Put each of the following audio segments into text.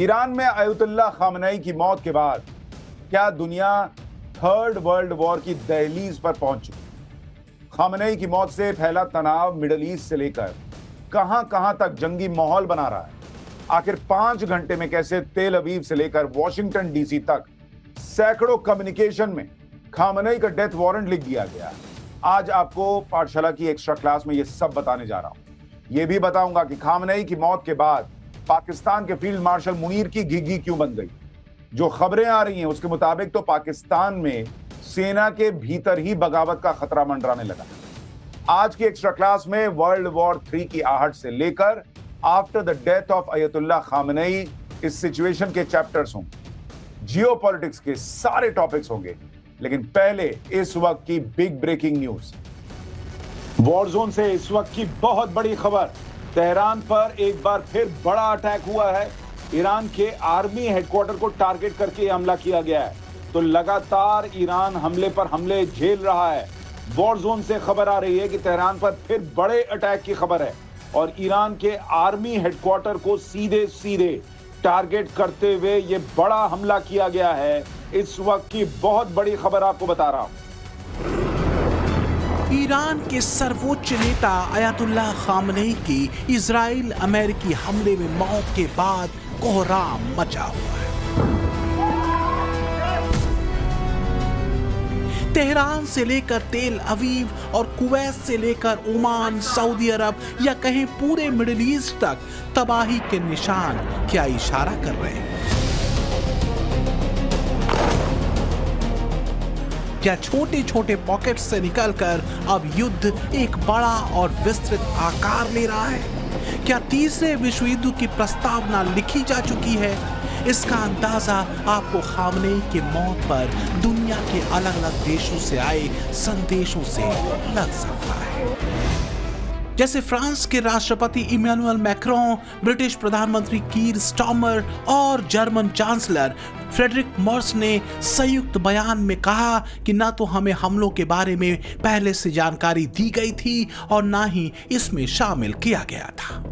Iran में अयतुल्ला Khamenei की मौत के बाद क्या दुनिया थर्ड वर्ल्ड वॉर की दहलीज पर पहुंच चुकी? खामनेई की मौत से फैला तनाव मिडिल ईस्ट से लेकर कहां तक जंगी माहौल बना रहा है। आखिर 5 घंटे में कैसे तेल अवीव से लेकर वॉशिंगटन डीसी तक सैकड़ों कम्युनिकेशन में खामनेई का डेथ वारंट लिख दिया गया। आज आपको पाठशाला की एक्स्ट्रा क्लास में यह सब बताने जा रहा हूं। यह भी बताऊंगा कि खामनेई की मौत के बाद पाकिस्तान के फील्ड मार्शल मुनीर की घिघी क्यों बन गई। जो खबरें आ रही हैं उसके मुताबिक तो पाकिस्तान में सेना के भीतर ही बगावत का खतरा मंडराने लगा। आज की एक्स्ट्रा क्लास में वर्ल्ड वॉर 3 की आहट से लेकर after the death of ayatollah Khamenei इस सिचुएशन के चैप्टर्स होंगे, जियोपॉलिटिक्स के सारे टॉपिक्स होंगे। लेकिन पहले इस वक्त की big breaking news. War zone से इस वक्त की बहुत बड़ी खबर। तेहरान पर एक बार फिर बड़ा अटैक हुआ है। ईरान के आर्मी हेडक्वार्टर को टारगेट करके हमला किया गया है। तो लगातार ईरान हमले पर हमले झेल रहा है। वॉर जोन से खबर आ रही है कि तेहरान पर फिर बड़े अटैक की खबर है और ईरान के आर्मी हेडक्वार्टर को सीधे टारगेट करते हुए यह बड़ा हमला किया गया है। इस वक्त की बहुत बड़ी खबर आपको बता रहा हूं। ईरान के सर्वोच्च नेता अयतुल्ला खामनेई की इजराइल अमेरिकी हमले में मौत के बाद कोहराम मचा हुआ है। तेहरान से लेकर तेल अवीव और कुवैत से लेकर ओमान, सऊदी अरब या कहीं पूरे मिडिल ईस्ट तक तबाही के निशान क्या इशारा कर रहे हैं? क्या छोटे छोटे पॉकेट्स से निकलकर अब युद्ध एक बड़ा और विस्तृत आकार ले रहा है? क्या तीसरे विश्व युद्ध की प्रस्तावना लिखी जा चुकी है? इसका अंदाजा आपको खामनेई की मौत पर दुनिया के अलग अलग देशों से आए संदेशों से लग सकता है। जैसे फ्रांस के राष्ट्रपति इमैनुअल मैक्रों, ब्रिटिश प्रधानमंत्री कीर स्टार्मर और जर्मन चांसलर फ्रेडरिक मर्स ने संयुक्त बयान में कहा कि न तो हमें हमलों के बारे में पहले से जानकारी दी गई थी और न ही इसमें शामिल किया गया था।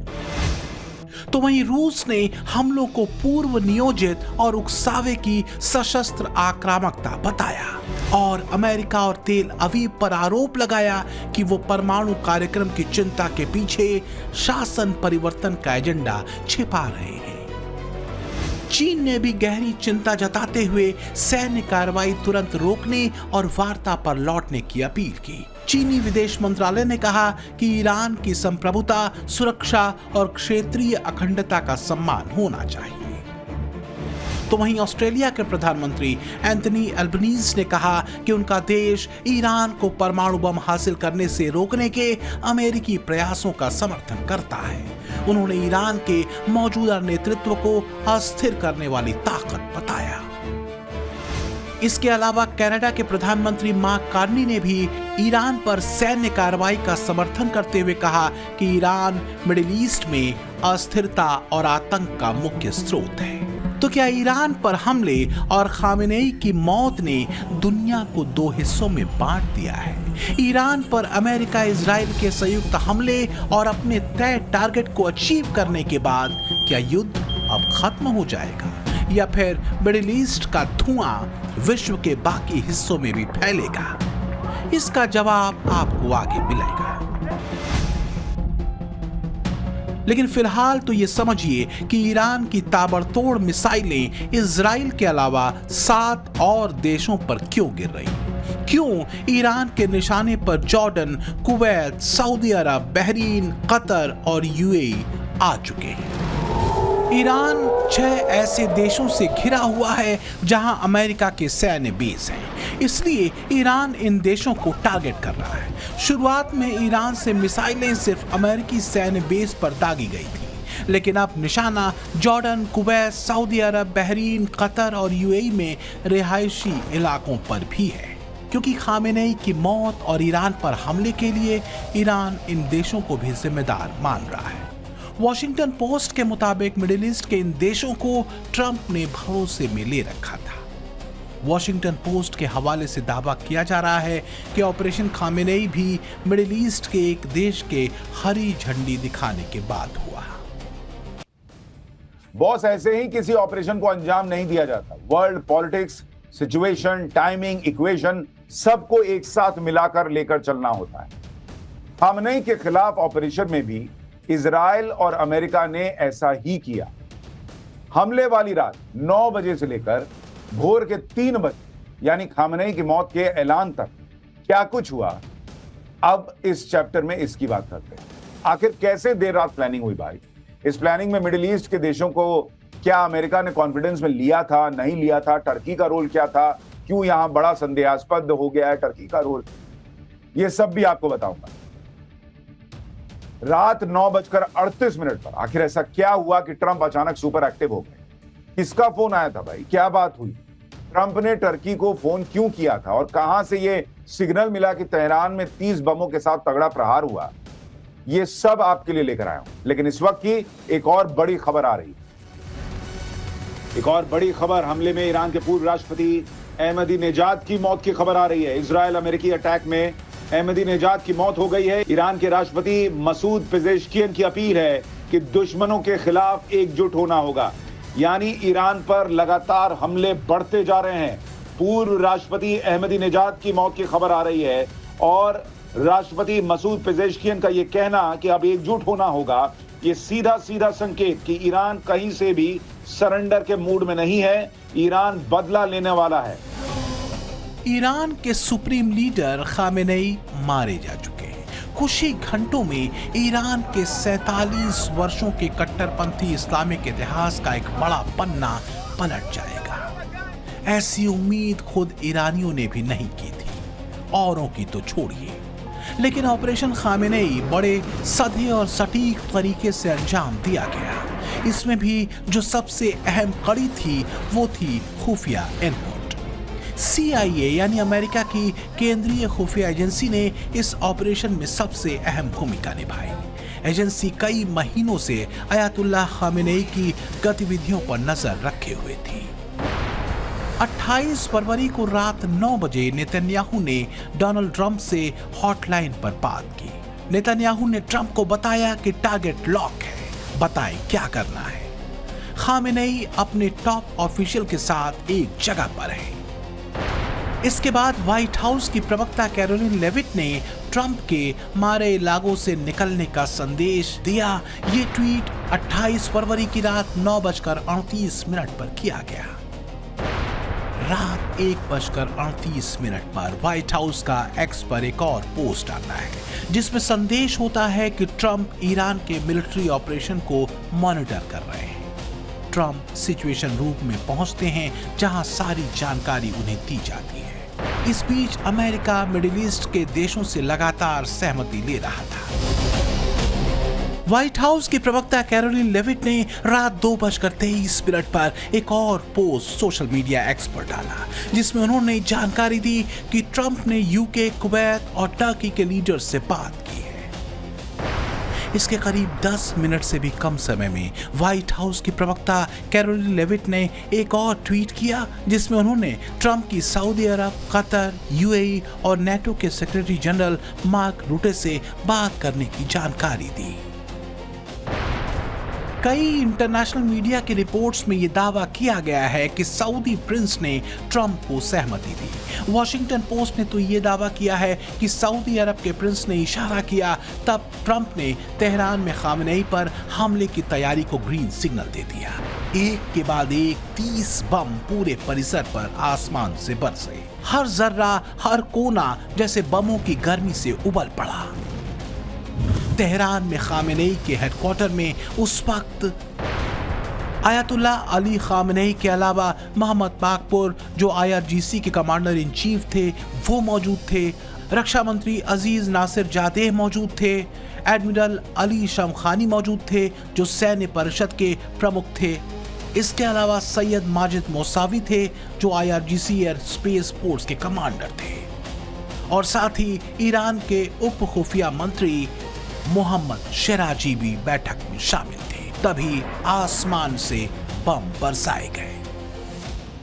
तो वहीं रूस ने हमलों को पूर्व नियोजित और उकसावे की सशस्त्र आक्रामकता बताया और अमेरिका और तेल अवीव पर आरोप लगाया कि वो परमाणु कार्यक्रम की चिंता के पीछे शासन परिवर्तन का एजेंडा छिपा रहे हैं। चीन ने भी गहरी चिंता जताते हुए सैन्य कार्रवाई तुरंत रोकने और वार्ता पर लौटने की अपील की। चीनी विदेश मंत्रालय ने कहा कि ईरान की संप्रभुता, सुरक्षा और क्षेत्रीय अखंडता का सम्मान होना चाहिए। तो वहीं ऑस्ट्रेलिया के प्रधानमंत्री एंथनी एल्बनीज ने कहा कि उनका देश ईरान को परमाणु बम हासिल करने से रोकने के अमेरिकी प्रयासों का समर्थन करता है। उन्होंने ईरान के मौजूदा नेतृत्व को अस्थिर करने वाली ताकत बताया। इसके अलावा कनाडा के प्रधानमंत्री मार्क कार्नी ने भी ईरान पर सैन्य कार्रवाई का समर्थन करते हुए कहा कि ईरान मिडिल ईस्ट में अस्थिरता और आतंक का मुख्य स्रोत है। तो क्या ईरान पर हमले और खामनेई की मौत ने दुनिया को 2 हिस्सों में बांट दिया है? ईरान पर अमेरिका इजराइल के संयुक्त हमले और अपने तय टारगेट को अचीव करने के बाद क्या युद्ध अब खत्म हो जाएगा या फिर मिडिल ईस्ट का धुआं विश्व के बाकी हिस्सों में भी फैलेगा? इसका जवाब आपको आगे मिलेगा। लेकिन फिलहाल तो ये समझिए कि ईरान की ताबड़तोड़ मिसाइलें इजराइल के अलावा 7 और देशों पर क्यों गिर रही? क्यों ईरान के निशाने पर जॉर्डन, कुवैत, सऊदी अरब, बहरीन, कतर और यूएई आ चुके हैं? ईरान 6 ऐसे देशों से घिरा हुआ है जहां अमेरिका के सैन्य बेस हैं। इसलिए ईरान इन देशों को टारगेट कर रहा है। शुरुआत में ईरान से मिसाइलें सिर्फ अमेरिकी सैन्य बेस पर दागी गई थी, लेकिन अब निशाना जॉर्डन, कुवैत, सऊदी अरब, बहरीन, कतर और यूएई में रिहायशी इलाकों पर भी है। क्योंकि खामेनेई की मौत और ईरान पर हमले के लिए ईरान इन देशों को भी जिम्मेदार मान रहा है। वॉशिंगटन पोस्ट के मुताबिक मिडिल ईस्ट के इन देशों को ट्रंप ने भरोसे में ले रखा था। वॉशिंगटन पोस्ट के हवाले से दावा किया जा रहा है कि ऑपरेशन खामेनेई भी मिडिल ईस्ट के एक देश के हरी झंडी दिखाने के बाद हुआ। बॉस, ऐसे ही किसी ऑपरेशन को अंजाम नहीं दिया जाता। World politics, situation, timing, equation सबको एक साथ मिलाकर लेकर चलना होता है। खामनेई के खिलाफ ऑपरेशन में भी इजराइल और अमेरिका ने ऐसा ही किया। हमले वाली रात 9 बजे से लेकर भोर के 3 बजे यानी खामनेई की मौत के ऐलान तक क्या कुछ हुआ, अब इस चैप्टर में इसकी बात करते हैं। आखिर कैसे देर रात प्लानिंग हुई भाई? इस प्लानिंग में मिडिल ईस्ट के देशों को क्या अमेरिका ने कॉन्फिडेंस में लिया था, नहीं लिया था? टर्की का रोल क्या था? क्यों यहां बड़ा संदेहास्पद हो गया है टर्की का रोल? यह सब भी आपको बताऊंगा। रात 9:38 पर आखिर ऐसा क्या हुआ कि ट्रंप अचानक सुपर एक्टिव हो गए? किसका फोन आया था भाई? क्या बात हुई? ट्रंप ने टर्की को फोन क्यों किया था और कहां से यह सिग्नल मिला कि तेहरान में 30 बमों के साथ तगड़ा प्रहार हुआ? ये सब आपके लिए लेकर आया हूं। लेकिन इस वक्त की एक और बड़ी खबर आ रही है। एक और बड़ी खबर, हमले में ईरान के पूर्व राष्ट्रपति अहमदीनेजाद की मौत की खबर आ रही है। इजराइल अमेरिकी अटैक में अहमदीनेजाद की मौत हो गई है। ईरान के राष्ट्रपति मसूद पेजेश्कियन की अपील है कि दुश्मनों के खिलाफ एकजुट होना होगा। यानी ईरान पर लगातार हमले बढ़ते जा रहे हैं। पूर्व राष्ट्रपति अहमदीनेजाद की मौत की खबर आ रही है और राष्ट्रपति मसूद पेजेश्कियन का यह कहना कि अब एकजुट होना होगा, ये सीधा सीधा संकेत कि ईरान कहीं से भी सरेंडर के मूड में नहीं है। ईरान बदला लेने वाला है। ईरान के सुप्रीम लीडर खामेनेई मारे जा चुके हैं। कुछ ही घंटों में ईरान के 47 वर्षों के कट्टरपंथी इस्लामिक इतिहास का एक बड़ा पन्ना पलट जाएगा। ऐसी उम्मीद खुद ईरानियों ने भी नहीं की थी, औरों की तो छोड़िए। लेकिन ऑपरेशन खामेनेई बड़े सधे और सटीक तरीके से अंजाम दिया गया। इसमें भी जो सबसे अहम कड़ी थी वो थी खुफिया इनपुट। CIA यानी अमेरिका की केंद्रीय खुफिया एजेंसी ने इस ऑपरेशन में सबसे अहम भूमिका निभाई। एजेंसी कई महीनों से अयातुल्लाह खामेनेई की गतिविधियों पर नजर रखे हुए थी। 28 फरवरी को रात 9 बजे नेतन्याहू ने डोनाल्ड ट्रंप से हॉटलाइन पर बात की। नेतन्याहू ने ट्रंप को बताया कि टारगेट लॉक है, बताएं क्या करना है। खामेनेई अपने टॉप ऑफिशियल के साथ एक जगह पर है। इसके बाद व्हाइट हाउस की प्रवक्ता कैरोलिन लेविट ने ट्रंप के मारे लागो से निकलने का संदेश दिया। ये ट्वीट 28 फरवरी की रात 9:38 पर किया गया। रात 1:38 पर व्हाइट हाउस का एक्स पर एक और पोस्ट आता है जिसमें संदेश होता है कि ट्रंप ईरान के मिलिट्री ऑपरेशन को मॉनिटर कर रहे हैं। ट्रंप सिचुएशन रूम में पहुंचते हैं जहां सारी जानकारी उन्हें दी जाती है। इस बीच अमेरिका मिडिल ईस्ट के देशों से लगातार सहमति ले रहा था। व्हाइट हाउस की प्रवक्ता कैरोलिन लेविट ने रात 2:23 पर एक और पोस्ट सोशल मीडिया एक्स पर डाला जिसमें उन्होंने जानकारी दी कि ट्रंप ने यूके, कुवैत और टर्की के लीडर से बात की है। इसके करीब 10 मिनट से भी कम समय में व्हाइट हाउस की प्रवक्ता कैरोलिन लेविट ने एक और ट्वीट किया जिसमें उन्होंने ट्रंप की सऊदी अरब, कतर, UAE और नेटो के सेक्रेटरी जनरल मार्क रूटे से बात करने की जानकारी दी। कई इंटरनेशनल मीडिया की रिपोर्ट्स में यह दावा किया गया है कि सऊदी प्रिंस ने ट्रंप को सहमति दी। वॉशिंगटन पोस्ट ने तो यह दावा किया है कि सऊदी अरब के प्रिंस ने इशारा किया, तब ट्रंप ने तेहरान में खामेनेई पर हमले की तैयारी को ग्रीन सिग्नल दे दिया। एक के बाद एक 30 बम पूरे परिसर पर आसमान से बरसे। हर जर्रा, हर कोना जैसे बमों की गर्मी से उबल पड़ा। तेहरान में खामेनेई के हेडक्वार्टर में उस वक्त आयतुल्लाह अली खामेनेई के अलावा मोहम्मद बाकपुर जो IRGC के कमांडर इन चीफ थे वो मौजूद थे। रक्षा मंत्री अजीज नासिर जादेह मौजूद थे। एडमिरल अली शमखानी मौजूद थे जो सैन्य परिषद के प्रमुख थे। इसके अलावा सैयद माजिद मौसावी थे जो IRGC एयर स्पेस फोर्स के कमांडर थे और साथ ही ईरान के उप खुफिया मंत्री मोहम्मद शेराजी भी बैठक में शामिल थे। तभी आसमान से बम बरसाए गए।